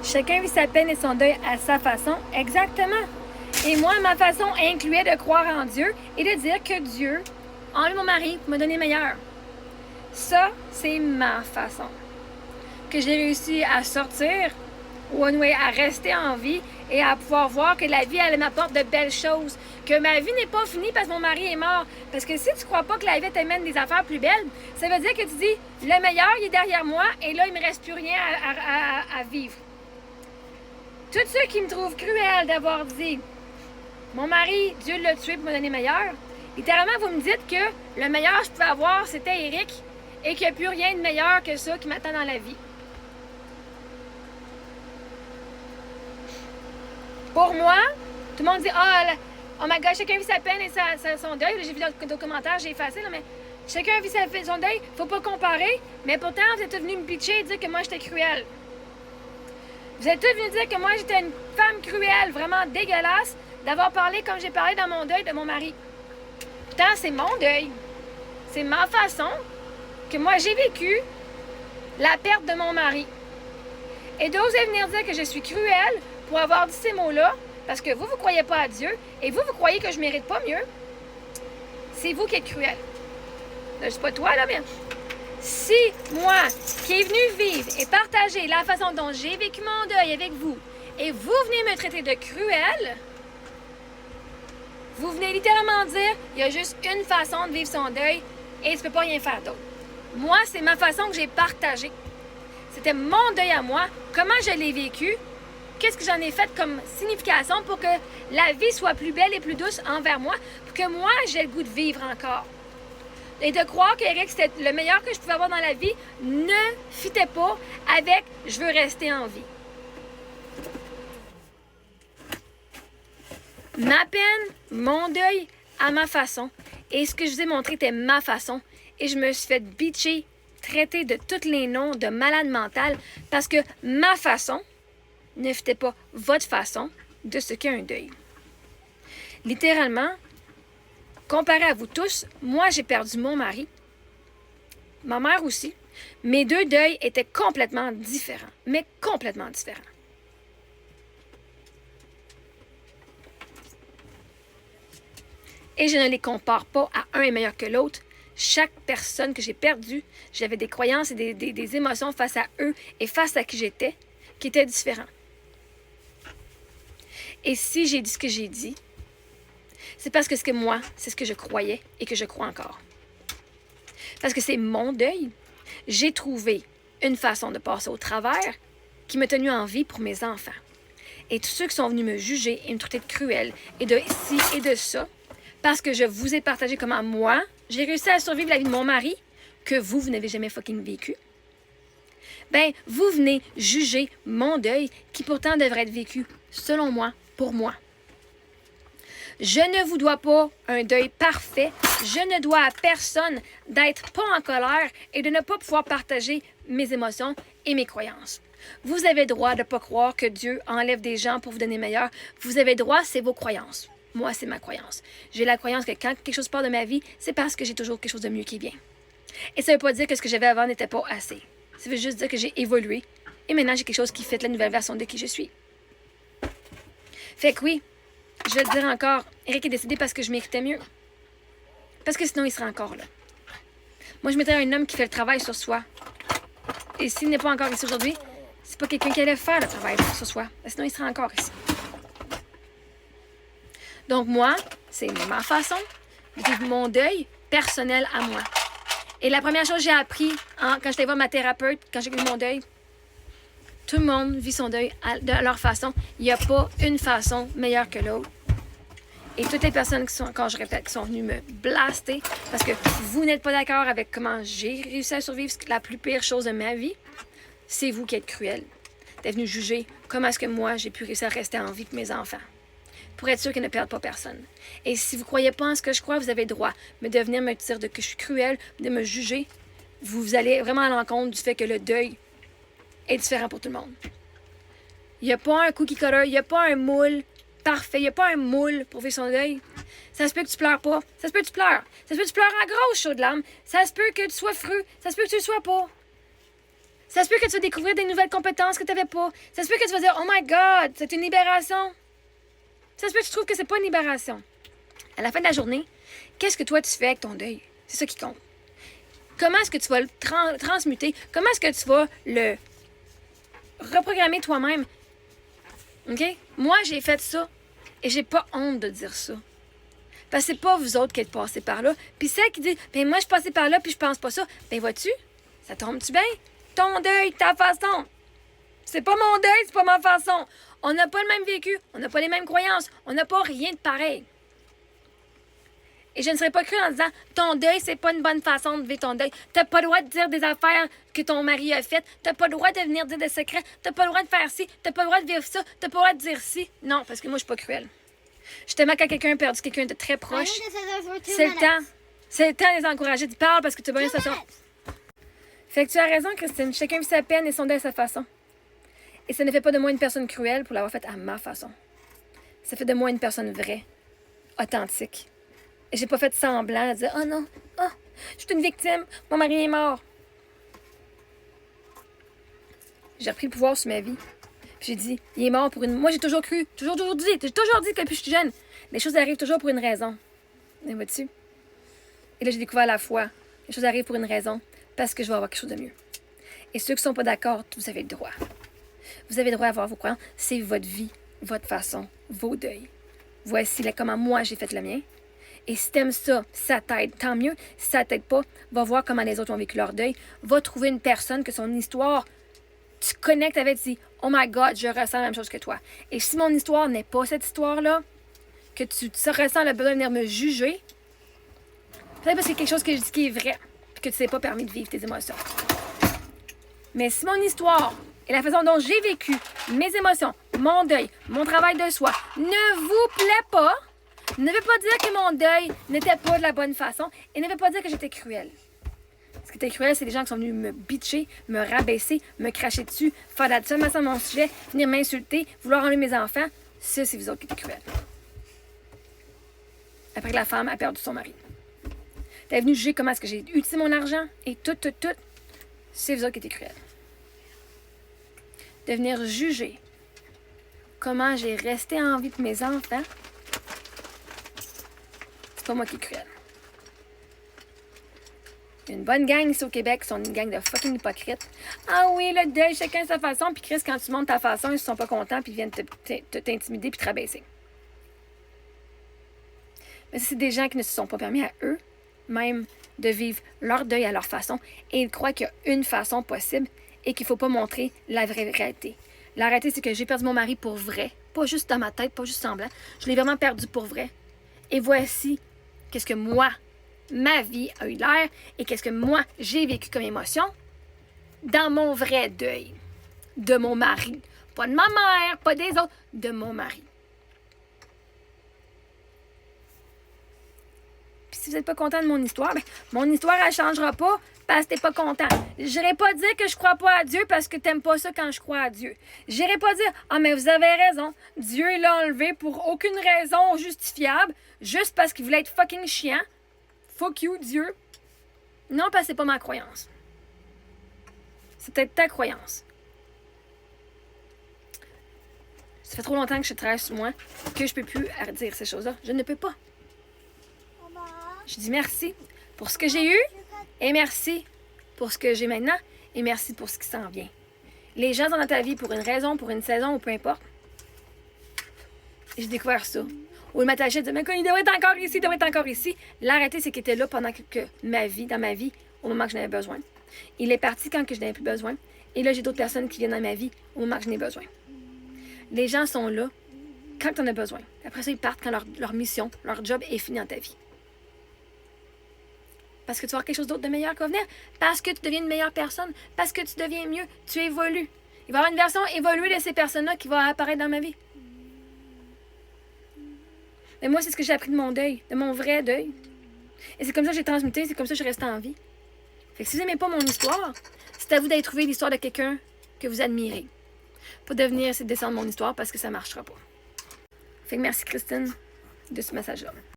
Chacun vit sa peine et son deuil à sa façon, exactement. Et moi, ma façon incluait de croire en Dieu et de dire que Dieu a enlevé mon mari pour me donner meilleur. Ça, c'est ma façon. Que j'ai réussi à sortir, ou à rester en vie et à pouvoir voir que la vie, elle m'apporte de belles choses. Que ma vie n'est pas finie parce que mon mari est mort. Parce que si tu crois pas que la vie t'amène des affaires plus belles, ça veut dire que tu dis, le meilleur, il est derrière moi et là, il me reste plus rien à vivre. Tous ceux qui me trouvent cruel d'avoir dit, mon mari, Dieu l'a tué pour me donner meilleur, littéralement, vous me dites que le meilleur que je pouvais avoir, c'était Eric et qu'il n'y a plus rien de meilleur que ça qui m'attend dans la vie. Pour moi, tout le monde dit oh my God, chacun vit sa peine et son deuil. J'ai vu dans le documentaire, j'ai effacé, là, mais chacun vit son deuil, faut pas comparer. Mais pourtant, vous êtes tous venus me pitcher et dire que moi j'étais cruelle. Vous êtes tous venus dire que moi j'étais une femme cruelle, vraiment dégueulasse, d'avoir parlé comme j'ai parlé dans mon deuil de mon mari. Pourtant, c'est mon deuil. C'est ma façon que moi j'ai vécu la perte de mon mari. Et d'oser venir dire que je suis cruelle pour avoir dit ces mots-là, parce que vous croyez pas à Dieu, et vous croyez que je mérite pas mieux, c'est vous qui êtes cruel. Là, c'est pas toi, là, mais si moi, qui est venu vivre et partager la façon dont j'ai vécu mon deuil avec vous, et vous venez me traiter de cruel, vous venez littéralement dire, il y a juste une façon de vivre son deuil, et tu peux pas rien faire d'autre. Moi, c'est ma façon que j'ai partagée. C'était mon deuil à moi, comment je l'ai vécu, qu'est-ce que j'en ai fait comme signification pour que la vie soit plus belle et plus douce envers moi, pour que moi, j'ai le goût de vivre encore. Et de croire qu'Eric, c'était le meilleur que je pouvais avoir dans la vie, ne fitait pas avec « je veux rester en vie ». Ma peine, mon deuil, à ma façon. Et ce que je vous ai montré était ma façon. Et je me suis fait bitcher, traiter de tous les noms de malade mentale parce que ma façon ne fitait pas votre façon de ce qu'est un deuil. Littéralement, comparé à vous tous, moi j'ai perdu mon mari, ma mère aussi. Mes deux deuils étaient complètement différents, mais complètement différents. Et je ne les compare pas à un est meilleur que l'autre. Chaque personne que j'ai perdue, j'avais des croyances et des émotions face à eux et face à qui j'étais, qui étaient différents. Et si j'ai dit ce que j'ai dit, c'est parce que moi, c'est ce que je croyais et que je crois encore. Parce que c'est mon deuil. J'ai trouvé une façon de passer au travers qui m'a tenue en vie pour mes enfants. Et tous ceux qui sont venus me juger et me traiter de cruelle et de ci et de ça, parce que je vous ai partagé comment moi, j'ai réussi à survivre la vie de mon mari, que vous n'avez jamais fucking vécu, ben, vous venez juger mon deuil qui pourtant devrait être vécu, selon moi, pour moi. Je ne vous dois pas un deuil parfait. Je ne dois à personne d'être pas en colère et de ne pas pouvoir partager mes émotions et mes croyances. Vous avez droit de ne pas croire que Dieu enlève des gens pour vous donner meilleur. Vous avez droit, c'est vos croyances. Moi, c'est ma croyance. J'ai la croyance que quand quelque chose part de ma vie, c'est parce que j'ai toujours quelque chose de mieux qui vient. Et ça ne veut pas dire que ce que j'avais avant n'était pas assez. Ça veut juste dire que j'ai évolué et maintenant j'ai quelque chose qui fait la nouvelle version de qui je suis. Fait que oui, je vais le dire encore, Eric est décédé parce que je méritais mieux. Parce que sinon, il serait encore là. Moi, je mettrais un homme qui fait le travail sur soi. Et s'il n'est pas encore ici aujourd'hui, c'est pas quelqu'un qui allait faire le travail sur soi. Sinon, il serait encore ici. Donc moi, c'est ma façon de vivre mon deuil personnel à moi. Et la première chose que j'ai appris quand j'étais voir ma thérapeute, quand j'ai eu mon deuil, tout le monde vit son deuil de leur façon. Il n'y a pas une façon meilleure que l'autre. Et toutes les personnes qui sont, encore je répète, qui sont venues me blaster parce que vous n'êtes pas d'accord avec comment j'ai réussi à survivre la plus pire chose de ma vie, c'est vous qui êtes cruel. D'être venu juger comment est-ce que moi, j'ai pu réussir à rester en vie pour mes enfants. Pour être sûr qu'ils ne perdent pas personne. Et si vous ne croyez pas en ce que je crois, vous avez le droit. Mais de venir me dire que je suis cruelle, de me juger, vous allez vraiment à l'encontre du fait que le deuil est différent pour tout le monde. Il n'y a pas un cookie cutter, il n'y a pas un moule parfait, il n'y a pas un moule pour vivre son deuil. Ça se peut que tu pleures pas, ça se peut que tu pleures. Ça se peut que tu pleures en grosse chaude larmes, ça se peut que tu sois fru, ça se peut que tu le sois pas. Ça se peut que tu vas découvrir des nouvelles compétences que tu n'avais pas. Ça se peut que tu vas dire, oh my God, c'est une libération. Ça se peut que tu trouves que c'est pas une libération. À la fin de la journée, qu'est-ce que toi tu fais avec ton deuil? C'est ça qui compte. Comment est-ce que tu vas le transmuter? Comment est-ce que tu vas le reprogrammer toi-même? OK? Moi, j'ai fait ça et j'ai pas honte de dire ça. Parce que c'est pas vous autres qui êtes passés par là. Puis celle qui dit, ben moi, je suis passée par là puis je pense pas ça. Ben vois-tu? Ça tombe-tu bien? Ton deuil, ta façon. C'est pas mon deuil, c'est pas ma façon. On n'a pas le même vécu, on n'a pas les mêmes croyances, on n'a pas rien de pareil. Et je ne serais pas crue en disant ton deuil, c'est pas une bonne façon de vivre ton deuil. T'as pas le droit de dire des affaires que ton mari a faites. T'as pas le droit de venir dire des secrets. T'as pas le droit de faire ci. T'as pas le droit de vivre ça. T'as pas le droit de dire ci. Non, parce que moi, je suis pas cruelle. Justement, quand quelqu'un a perdu quelqu'un de très proche, c'est le temps. C'est le temps de les encourager. Tu parles parce que tu as besoin de ça. Fait que tu as raison, Christine. Chacun vit sa peine et son deuil à sa façon. Et ça ne fait pas de moi une personne cruelle pour l'avoir faite à ma façon. Ça fait de moi une personne vraie, authentique. Et j'ai pas fait semblant de dire « Oh non, oh, je suis une victime, mon mari est mort. » J'ai repris le pouvoir sur ma vie. Puis j'ai dit « Il est mort pour une... » Moi, j'ai toujours cru, j'ai toujours dit que depuis que je suis jeune, les choses arrivent toujours pour une raison. Et vois-tu? Et là, j'ai découvert la foi. Les choses arrivent pour une raison, parce que je vais avoir quelque chose de mieux. Et ceux qui ne sont pas d'accord, vous avez le droit. Vous avez le droit à avoir vos croyances. C'est votre vie, votre façon, vos deuils. Voici comment moi, j'ai fait le mien. Et si t'aimes ça, ça t'aide, tant mieux. Si ça t'aide pas, va voir comment les autres ont vécu leur deuil. Va trouver une personne que son histoire, tu connectes avec, tu dis « Oh my God, je ressens la même chose que toi. » Et si mon histoire n'est pas cette histoire-là, que tu ressens le besoin de venir me juger, peut-être parce que c'est quelque chose que je dis qui est vrai, puis que tu ne t'es pas permis de vivre tes émotions. Mais si mon histoire et la façon dont j'ai vécu mes émotions, mon deuil, mon travail de soi ne vous plaît pas, ne veut pas dire que mon deuil n'était pas de la bonne façon et ne veut pas dire que j'étais cruelle. Ce qui était cruel, c'est des gens qui sont venus me bitcher, me rabaisser, me cracher dessus, faire de la diffamation de mon sujet, venir m'insulter, vouloir enlever mes enfants. Ça, c'est vous autres qui étiez cruels. Après que la femme a perdu son mari. T'es venu juger comment est-ce que j'ai utilisé mon argent et tout. C'est vous autres qui étiez cruels. De venir juger comment j'ai resté en vie pour mes enfants, c'est pas moi qui est cruel. Il y a une bonne gang ici au Québec qui sont une gang de fucking hypocrites. Ah oui, le deuil, chacun sa façon, puis Chris, quand tu montes ta façon, ils sont pas contents, puis ils viennent t'intimider puis te rabaisser. Mais c'est des gens qui ne se sont pas permis à eux, même, de vivre leur deuil à leur façon, et ils croient qu'il y a une façon possible et qu'il ne faut pas montrer la vraie réalité. La réalité, c'est que j'ai perdu mon mari pour vrai, pas juste dans ma tête, pas juste semblant. Je l'ai vraiment perdu pour vrai. Et voici qu'est-ce que moi, ma vie a eu l'air et qu'est-ce que moi, j'ai vécu comme émotion dans mon vrai deuil de mon mari. Pas de ma mère, pas des autres, de mon mari. Puis si vous n'êtes pas content de mon histoire, ben, mon histoire, elle ne changera pas parce que tu n'es pas content. Je n'irai pas dire que je ne crois pas à Dieu parce que tu n'aimes pas ça quand je crois à Dieu. Je n'irai pas dire « Ah, mais vous avez raison, Dieu l'a enlevé pour aucune raison justifiable, juste parce qu'il voulait être fucking chiant. Fuck you, Dieu. » Non, parce que c'est pas ma croyance. C'est peut-être ta croyance. Ça fait trop longtemps que je travaille sur moi que je peux plus dire ces choses-là. Je ne peux pas. Je dis merci pour ce que j'ai eu et merci pour ce que j'ai maintenant et merci pour ce qui s'en vient. Les gens sont dans ta vie pour une raison, pour une saison ou peu importe. Et j'ai découvert ça. Ou le matin, je disais, mais il devrait être encore ici, il devrait être encore ici. La réalité, c'est qu'il était là pendant dans ma vie, au moment que j'en avais besoin. Il est parti quand je n'avais plus besoin. Et là, j'ai d'autres personnes qui viennent dans ma vie au moment que j'en ai besoin. Les gens sont là quand tu en as besoin. Après ça, ils partent quand leur mission, leur job est fini dans ta vie. Parce que tu vas avoir quelque chose d'autre de meilleur qui va venir. Parce que tu deviens une meilleure personne. Parce que tu deviens mieux. Tu évolues. Il va y avoir une version évoluée de ces personnes-là qui va apparaître dans ma vie. Mais moi, c'est ce que j'ai appris de mon deuil, de mon vrai deuil. Et c'est comme ça que j'ai transmuté, c'est comme ça que je reste en vie. Fait que si vous n'aimez pas mon histoire, c'est à vous d'aller trouver l'histoire de quelqu'un que vous admirez. Pas de venir essayer de descendre mon histoire parce que ça ne marchera pas. Fait que merci Christine de ce message-là.